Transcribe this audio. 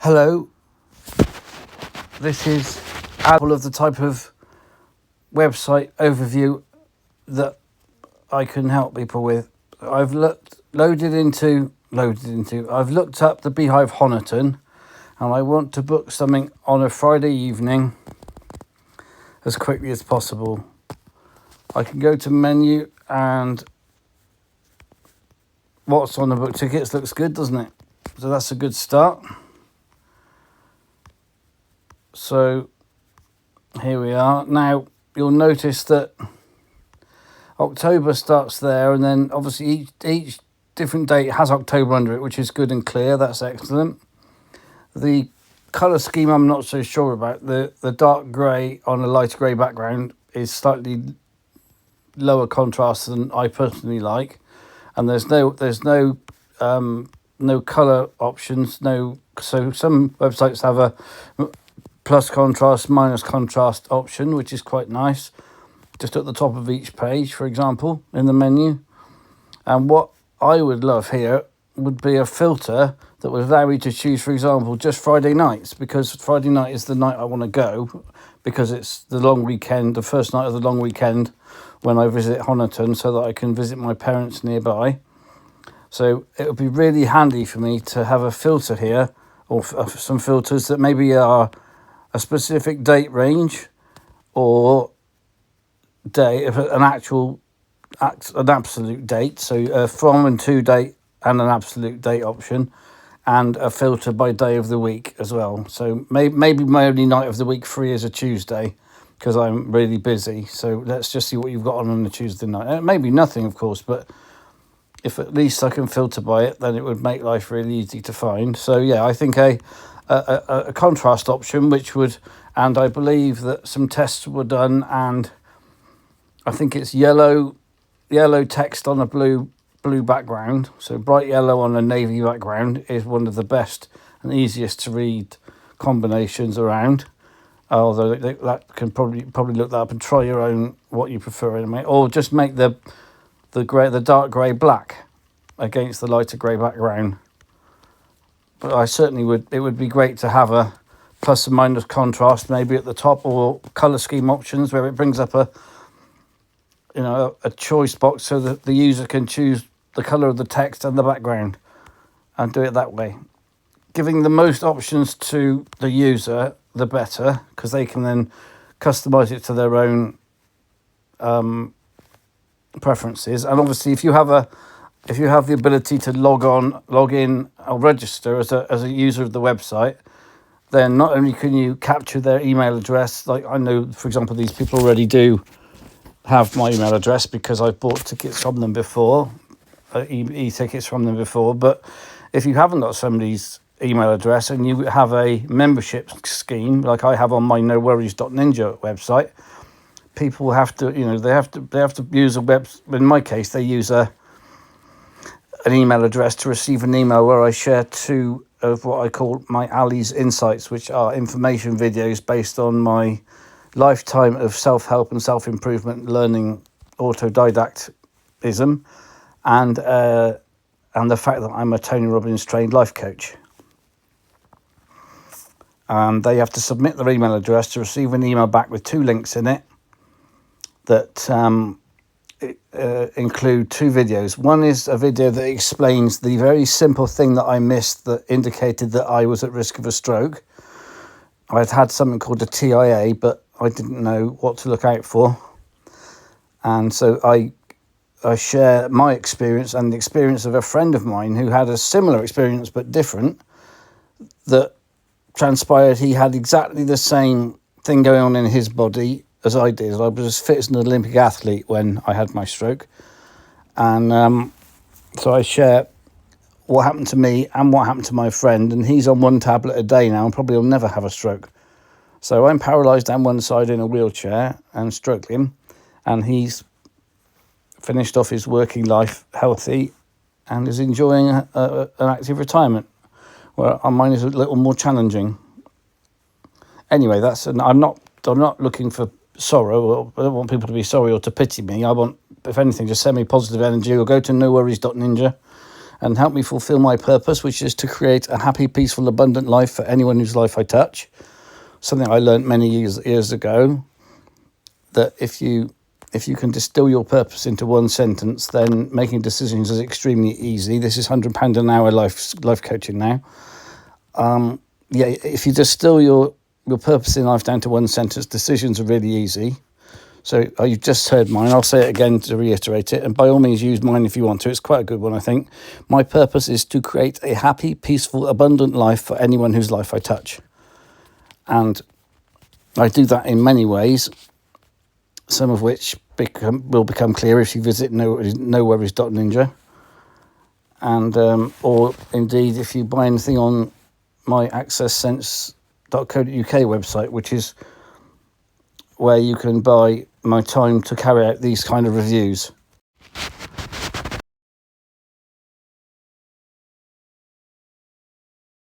Hello, this is all of the type of website overview that I can help people with. I've looked up the beehive honiton, and I want to book something on a Friday evening as quickly as possible. I can go to menu, and what's on the book tickets looks good, doesn't it? So that's a good start. So here we are. Now you'll notice that October starts there, and then obviously each different date has October under it, which is good and clear. That's excellent. The colour scheme I'm not so sure about. The dark grey on a light grey background is slightly lower contrast than I personally like, and there's no colour options. So some websites have a plus contrast, minus contrast option, which is quite nice, just at the top of each page, for example, in the menu. And what I would love here would be a filter that would allow me to choose, for example, just Friday nights, because Friday night is the night I want to go, because it's the long weekend, the first night of the long weekend when I visit Honiton, so that I can visit my parents nearby. So it would be really handy for me to have a filter here, or some filters that maybe are a specific date range, or an absolute date, so from and to date and an absolute date option, and a filter by day of the week as well. So maybe my only night of the week free is a Tuesday, because I'm really busy. So let's just see what you've got on a Tuesday night. Maybe nothing, of course, but if at least I can filter by it, then it would make life really easy to find. So yeah, I think a contrast option, and I believe that some tests were done, and I think it's yellow text on a blue background. So bright yellow on a navy background is one of the best and easiest to read combinations around. Although that can probably look that up and try your own, what you prefer anyway, or just make the dark grey black against the lighter grey background. But I certainly would. It would be great to have a plus and minus contrast maybe at the top, or colour scheme options where it brings up a choice box so that the user can choose the colour of the text and the background, and do it that way. Giving the most options to the user, the better, because they can then customise it to their own preferences. And obviously, if you have the ability to log in, or register as a user of the website, then not only can you capture their email address, like I know, for example, these people already do have my email address because I've bought tickets from them before, e-tickets from them before. But if you haven't got somebody's email address and you have a membership scheme like I have on my noworries.ninja website, people have to, they have to use a web. In my case, they use an email address to receive an email where I share two of what I call my Ali's Insights, which are information videos based on my lifetime of self-help and self-improvement learning, autodidactism, and the fact that I'm a Tony Robbins trained life coach. And they have to submit their email address to receive an email back with two links in it that include two videos. One is a video that explains the very simple thing that I missed that indicated that I was at risk of a stroke. I'd had something called a TIA, but I didn't know what to look out for. And so I share my experience and the experience of a friend of mine who had a similar experience but different, that transpired he had exactly the same thing going on in his body as I did. I was as fit as an Olympic athlete when I had my stroke. And so I share what happened to me and what happened to my friend, and he's on one tablet a day now and probably will never have a stroke. So I'm paralysed down one side in a wheelchair and struggling, and he's finished off his working life healthy and is enjoying an active retirement, where mine is a little more challenging. Anyway, I'm not looking for sorrow. I don't want people to be sorry or to pity me. I want, if anything, just send me positive energy, or go to noworries.ninja and help me fulfill my purpose, which is to create a happy, peaceful, abundant life for anyone whose life I touch. Something I learned many years ago, that if you can distill your purpose into one sentence, then making decisions is extremely easy. This is £100 an hour life coaching now. If you distill your purpose in life down to one sentence, decisions are really easy. So you've just heard mine. I'll say it again to reiterate it. And by all means, use mine if you want to. It's quite a good one, I think. My purpose is to create a happy, peaceful, abundant life for anyone whose life I touch. And I do that in many ways, some of which will become clear if you visit nowworries.ninja. And or indeed, if you buy anything on my accesssense.co.uk website, which is where you can buy my time to carry out these kind of reviews.